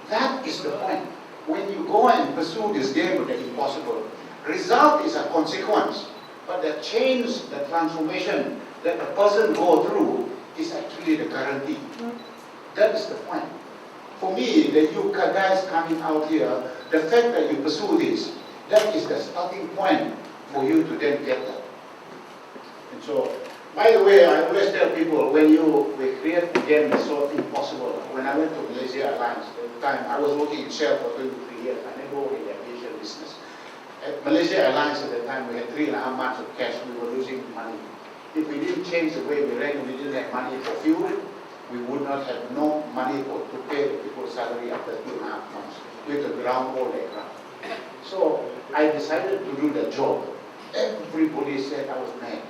That is the point. When you go and pursue this game of the impossible, result is a consequence, but the change, the transformation that a person go through is actually the guarantee. That is the point. For me, the you guys coming out here, the fact that you pursue this, that is the starting point for you to then get that. And so, by the way, I always tell people, when we create a game that's so impossible. When I went to Malaysia Airlines, at the time I was working in Shell for 23 years. I never worked in the aviation business. At Malaysia Airlines at the time, we had 3.5 months of cash. We were losing money. If we didn't change the way we ran, we didn't have money for fuel, we would not have no money to pay the people's salary after 2.5 months. We had to ground all the aircraft. So I decided to do the job. Everybody said I was mad.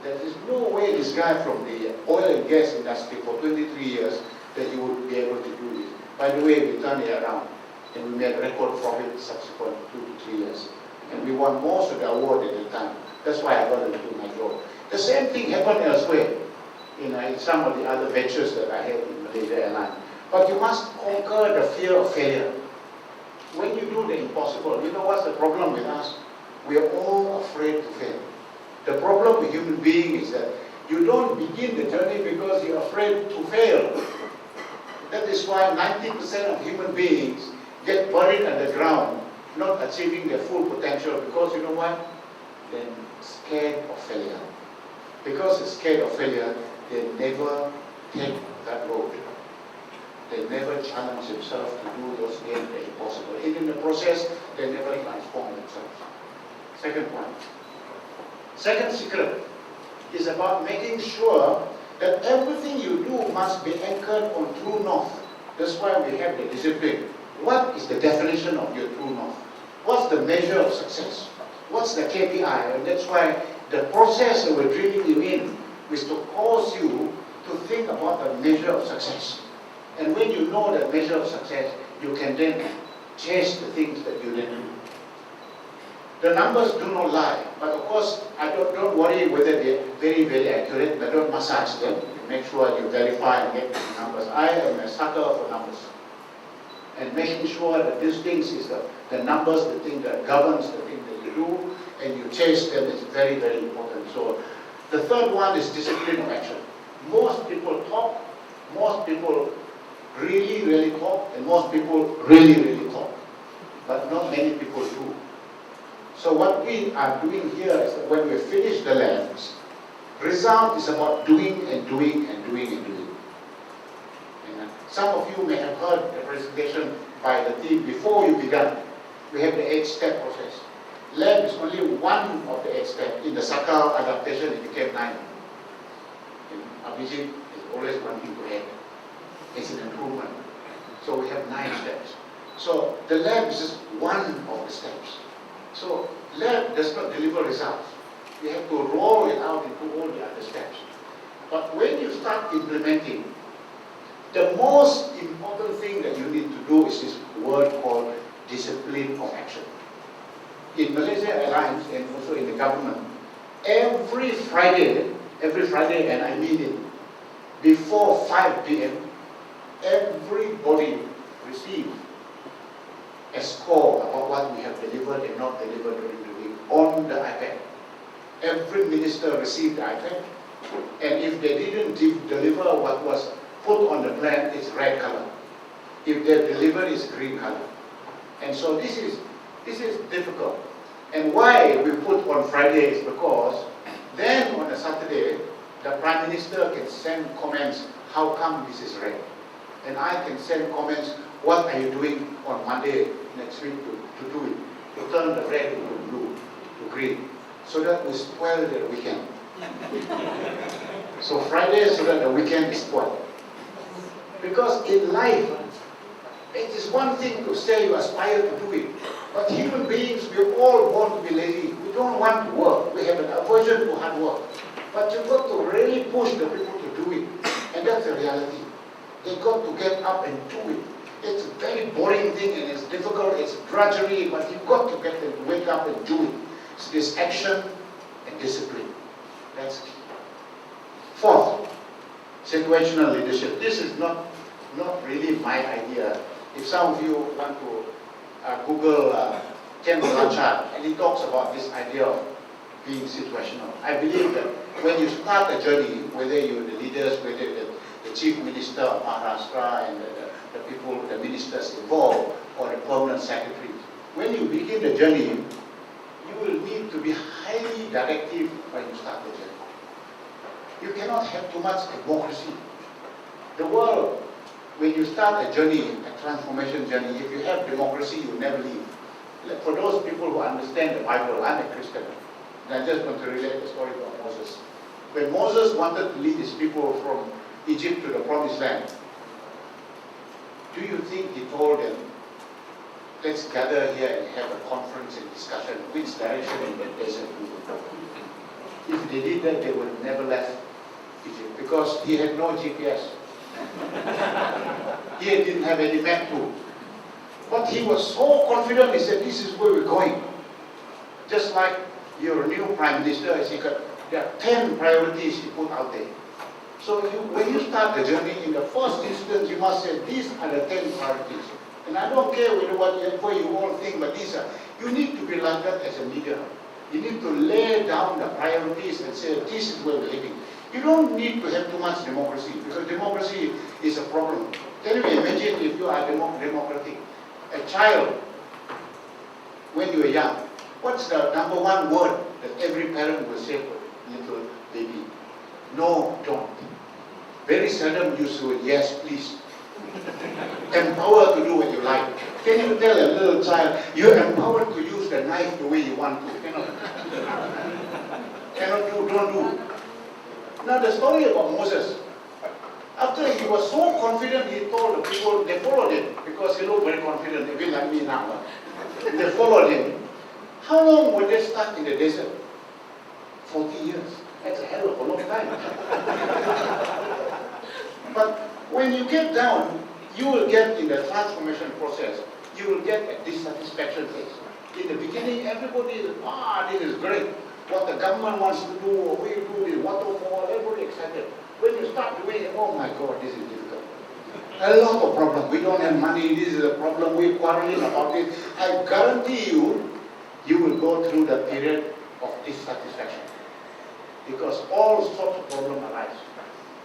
There is no way this guy from the oil and gas industry for 23 years that he would be able to do this. By the way, we turned it around and we made record profit subsequent 2 to 3 years. And we won most of the award at the time. That's why I got to do my job. The same thing happened elsewhere, in some of the other ventures that I had in Malaysia Airlines. But you must conquer the fear of failure. When you do the impossible, you know what's the problem with us? We are all afraid to fail. The problem with human beings is that you don't begin the journey because you're afraid to fail. That is why 90% of human beings get buried underground, not achieving their full potential, because you know what? They're scared of failure. Because they're scared of failure, they never take that road. They never challenge themselves to do those things that are impossible. And in the process, they never transform themselves. Second point. Second secret is about making sure that everything you do must be anchored on true north. That's why we have the discipline. What is the definition of your true north? What's the measure of success? What's the KPI? And that's why the process that we're drilling you in is to cause you to think about the measure of success. And when you know that measure of success, you can then chase the things that you didn't do. The numbers do not lie, but of course, don't worry whether they're very, very accurate, but don't massage them. Make sure you verify and get the numbers. I am a sucker for numbers. And making sure that these things is the numbers, the thing that governs the thing that you do, and you chase them is very, very important. So the third one is discipline of action. Most people talk, most people really, really talk, and most people really, really talk. But not many people do. So what we are doing here is that when we finish the labs, result is about doing and doing and doing and doing. And some of you may have heard the presentation by the team before you began. We have the 8-step process. Lab is only one of the 8 steps. In the Sakal adaptation, it became 9. And Abhijit is always wanting to add. It's an improvement. So we have 9 steps. So the lab is just one of the steps. So lab does not deliver results. You have to roll it out into all the other steps. But when you start implementing, the most important thing that you need to do is this word called discipline of action. In Malaysia Airlines and also in the government, every Friday, and I mean it, before 5 p.m., everybody receives a score about what we have delivered and not delivered during the week on the iPad. Every minister received the iPad, and if they didn't deliver what was put on the plan, it's red color. If they delivered, it's green color. And so this is difficult. And why we put on Friday is because then on a Saturday, the Prime Minister can send comments, how come this is red? And I can send comments, what are you doing on Monday next week to do it? To turn the red into blue, to green. So that we spoil the weekend. So Friday so that the weekend is spoiled. Because in life, it is one thing to say you aspire to do it. But human beings, we all want to be lazy. We don't want to work. We have an aversion to hard work. But you've got to really push the people to do it. And that's the reality. They've got to get up and do it. It's a very boring thing and it's difficult, it's drudgery, but you've got to get them to wake up and do it. It's this action and discipline. That's key. Fourth, situational leadership. This is not not really my idea. If some of you want to Google Ken Blanchard, and he talks about this idea of being situational. I believe that when you start a journey, whether you're the leaders, whether the Chief Minister of Maharashtra and the people, the ministers involved, or the permanent secretary, when you begin the journey, you will need to be highly directive when you start the journey. You cannot have too much democracy. The world, when you start a journey, a transformation journey, if you have democracy, you never leave. For those people who understand the Bible, I'm a Christian, and I just want to relate the story of Moses. When Moses wanted to lead his people from Egypt to the promised land, do you think he told them, let's gather here and have a conference and discussion which direction in the desert we will go? If they did that, they would have never left Egypt because he had no GPS. He didn't have any map too. But he was so confident, he said, this is where we're going. Just like your new Prime Minister, there are 10 priorities he put out there. So when you start the journey, in the first instance, you must say, these are the 10 priorities. And I don't care what you all think, but these are, you need to be like that as a leader. You need to lay down the priorities and say, this is where we're heading. You don't need to have too much democracy, because democracy is a problem. Can you imagine if you are democratic? A child, when you are young, what's the number one word that every parent will say for a little baby? No, don't. Very seldom you say, yes, please. Empowered to do what you like. Can you tell a little child, you're empowered to use the knife the way you want to? Cannot do, don't do. Now the story about Moses. After he was so confident, he told the people, they followed him because he looked very confident, a bit like me now. They followed him. How long were they stuck in the desert? 40 years. That's a hell of a long time. But when you get down, you will get in the transformation process, you will get a dissatisfaction phase. In the beginning, everybody is, this is great. What the government wants to do, or we do this, waterfall, everybody excited. When you start doing it, oh my God, this is difficult. A lot of problems. We don't have money, this is a problem, we're quarreling about it. I guarantee you, you will go through the period of dissatisfaction. Because all sorts of problems arise.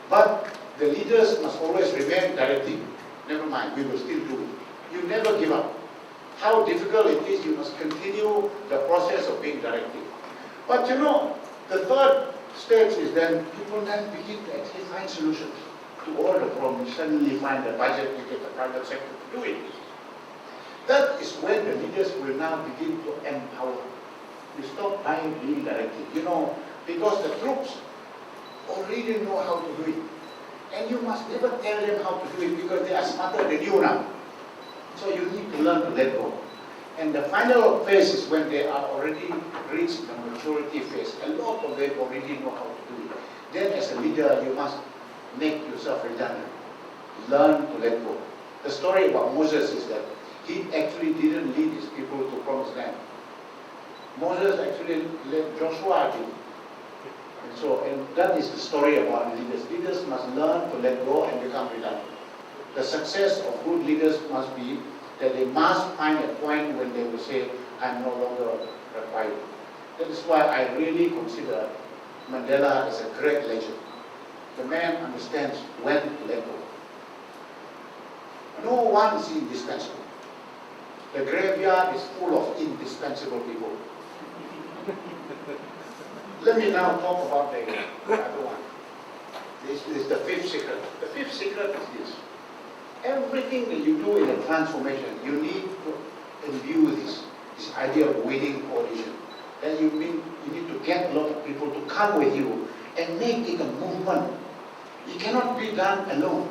But the leaders must always remain directive. Never mind, we will still do it. You never give up. How difficult it is, you must continue the process of being directive. But the third stage is then people then begin to actually find solutions to all the problems. Suddenly find the budget, you get the private sector to do it. That is when the leaders will now begin to empower. You stop being directive. Because the troops already know how to do it. And you must never tell them how to do it because they are smarter than you now. So you need to learn to let go. And the final phase is when they are already reached the maturity phase. A lot of them already know how to do it. Then as a leader, you must make yourself redundant. Learn to let go. The story about Moses is that he actually didn't lead his people to promised land. Moses actually led Joshua to. And that is the story about leaders. Leaders must learn to let go and become redundant. The success of good leaders must be that they must find a point when they will say, I'm no longer required. That is why I really consider Mandela as a great legend. The man understands when to let go. No one is indispensable. The graveyard is full of indispensable people. Let me now talk about the other one. This is the fifth secret. The fifth secret is this. Everything that you do in a transformation, you need to imbue this idea of winning coalition. Then you need to get a lot of people to come with you and make it a movement. It cannot be done alone.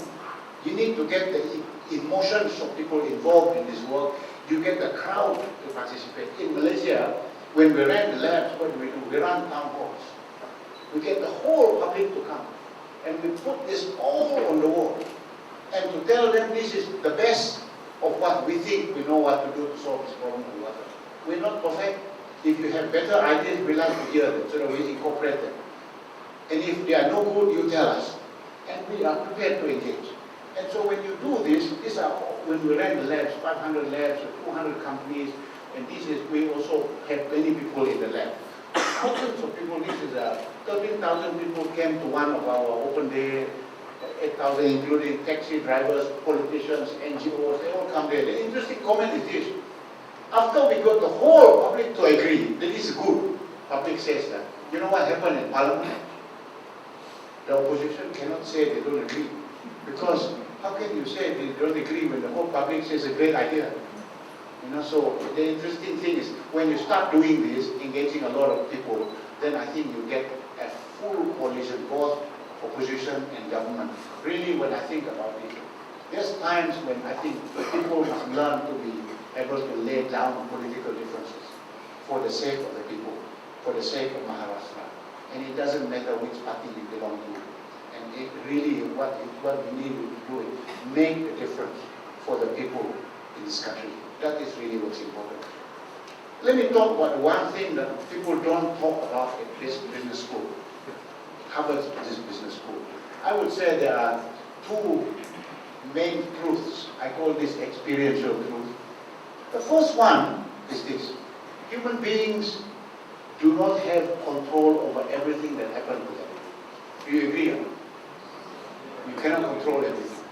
You need to get the emotions of people involved in this work. You get the crowd to participate. In Malaysia, when we ran the labs, what do? We run town halls. We get the whole public to come. And we put this all on the wall. And to tell them this is the best of what we think we know what to do to solve this problem of water. We're not perfect. If you have better ideas, we like to hear them so that we incorporate them. And if they are no good, you tell us. And we are prepared to engage. And so when you do this, these are, when we ran the labs, 500 labs, 200 companies, and this is, we also have many people in the lab. Thousands of people, this is 13,000 people came to one of our open day, 8,000 including taxi drivers, politicians, NGOs, they all come there. The interesting comment is this. After we got the whole public to agree that this is good, public says that. You know what happened in Parliament? The opposition cannot say they don't agree. Because how can you say they don't agree when the whole public says it's a great idea? You know, so the interesting thing is when you start doing this, engaging a lot of people, then I think you get a full coalition, both opposition and government. Really, when I think about it, there's times when I think people must learn to be able to lay down political differences for the sake of the people, for the sake of Maharashtra. And it doesn't matter which party you belong to. And it really, what we need to do is make a difference for the people in this country. That is really what's important. Let me talk about one thing that people don't talk about at this business school. Harvard's business school. I would say there are two main truths. I call this experiential truth. The first one is this. Human beings do not have control over everything that happens to them. Do you agree? You cannot control everything.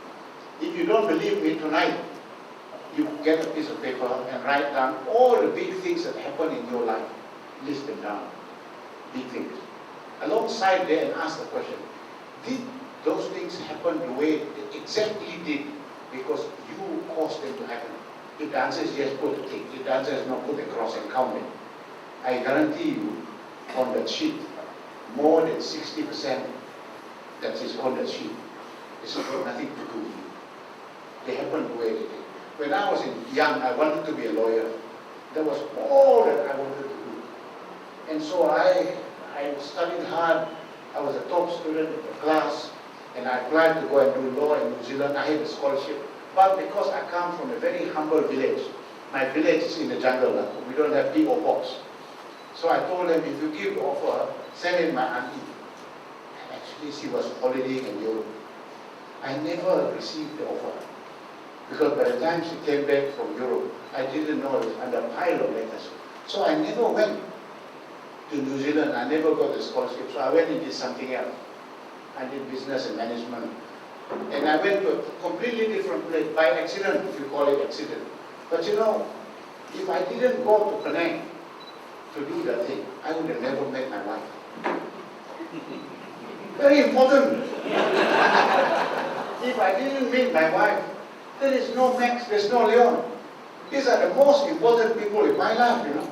If you don't believe me tonight, you get a piece of paper and write down all the big things that happen in your life. List them down. Big things. Alongside there and ask the question, did those things happen the way they exactly did because you caused them to happen? If the answer is yes, put a tick. If the answer is no, put a cross and count it. I guarantee you, on that sheet, more than 60% that is on that sheet is nothing to do with you. They happen the way they did. When I was young, I wanted to be a lawyer. That was all that I wanted to do. And so I studied hard. I was a top student in the class, and I applied to go and do law in New Zealand. I had a scholarship. But because I come from a very humble village, my village is in the jungle. We don't have P.O. box. So I told them, if you give the offer, send in my auntie. And actually, she was holidaying in Europe. I never received the offer. Because by the time she came back from Europe, I didn't know it was under a pile of letters. So I never went to New Zealand. I never got the scholarship. So I went and did something else. I did business and management. And I went to a completely different place by accident, if you call it accident. But you know, if I didn't go to Penang to do that thing, I would have never met my wife. Very important. If I didn't meet my wife, there is no Max, there's no Leon. These are the most important people in my life, you know.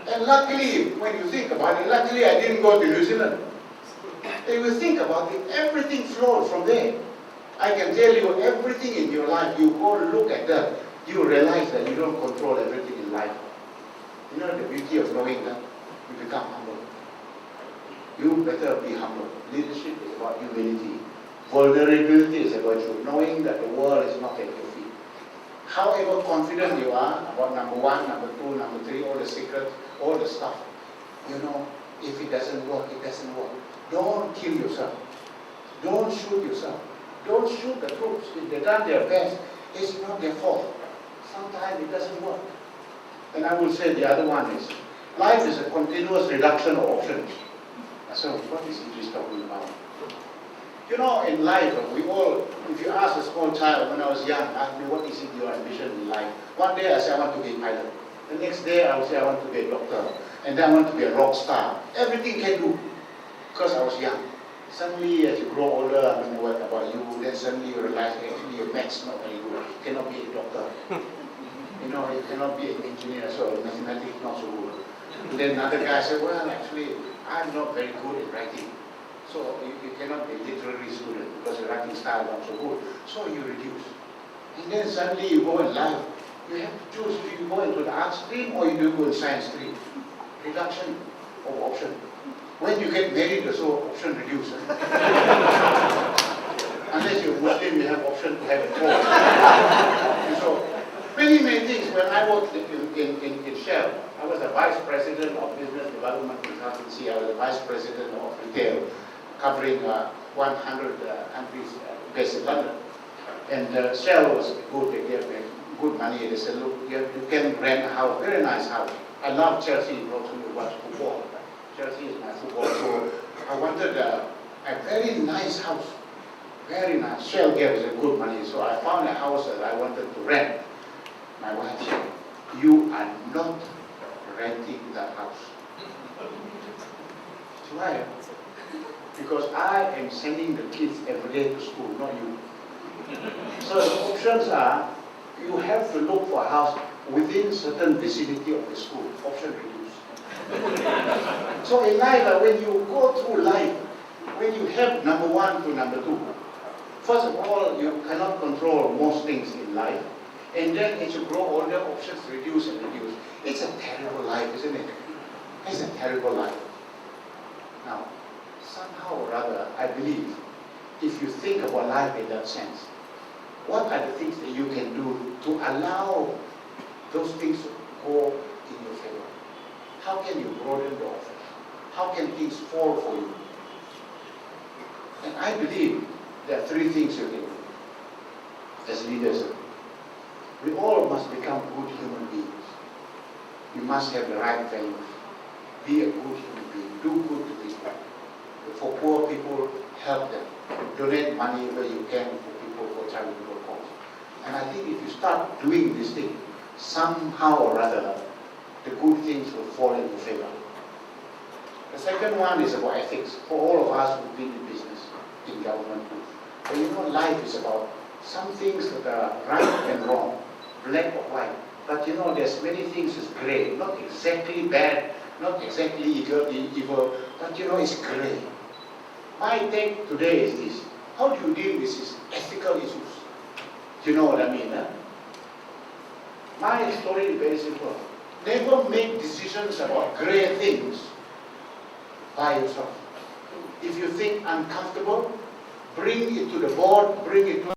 And luckily, when you think about it, luckily I didn't go to New Zealand. If you think about it, everything flowed from there. I can tell you everything in your life, you go look at that, you realize that you don't control everything in life. You know the beauty of knowing that? You become humble. You better be humble. Leadership is about humility. Vulnerability is about you, knowing that the world is not at your feet. However confident you are about number one, number two, number three, all the secrets, all the stuff, you know, if it doesn't work, it doesn't work. Don't kill yourself. Don't shoot yourself. Don't shoot the troops. If they've done their best, it's not their fault. Sometimes it doesn't work. And I will say the other one is, life is a continuous reduction of options. So what is Idris talking about? You know, in life, we all, if you ask a small child, when I was young, ask me, what is it your ambition in life? One day I say, I want to be a pilot. The next day I will say, I want to be a doctor. And then I want to be a rock star. Everything can do. Because I was young. Suddenly, as you grow older, I don't know what about you, then suddenly you realize, actually, your math's not very good. You cannot be a doctor. You know, you cannot be an engineer, so mathematics not so good. And then another guy said, well, actually, I'm not very good at writing. So you cannot be a literary student because your writing style is not so good. So you reduce. And then suddenly you go in life, you have to choose, do you go into the art stream or you do go in science stream? Reduction of option. When you get married, so option reduces. Unless you're Muslim, you have option to have a divorce. And so, many things. When I worked in Shell, I was the vice president of business development consultancy. I was the vice president of retail, covering 100 countries based in London. And Shell was good, they gave me good money. They said, look, you can rent a house, very nice house. I love Chelsea, you know, to watch football. Chelsea is my football, so I wanted a very nice house. Very nice. Shell gave us good money, so I found a house that I wanted to rent. My wife said, you are not renting that house. Why? Because I am sending the kids every day to school, not you. So the options are, you have to look for a house within certain vicinity of the school. Option reduced. So in life, when you go through life, when you have number one to number two, first of all, you cannot control most things in life. And then as you grow older, options reduce and reduce. It's a terrible life, isn't it? It's a terrible life. Now, somehow or other, I believe, if you think about life in that sense, what are the things that you can do to allow those things to go in your favor? How can you broaden the offer? How can things fall for you? And I believe there are three things you can do as leaders. We all must become good human beings. You must have the right values. Be a good human being. Do good to people. For poor people, help them. Donate money where you can for people, for charitable cause. And I think if you start doing this thing, somehow or other, the good things will fall into favor. The second one is about ethics. For all of us who've been in business, in government, but you know, life is about some things that are right and wrong, black or white. But you know, there's many things is gray, not exactly bad, not exactly evil, but you know, it's gray. My take today is this: how do you deal with these ethical issues? Do you know what I mean? Huh? My story is very simple. Never make decisions about gray things by yourself. If you think uncomfortable, bring it to the board, bring it to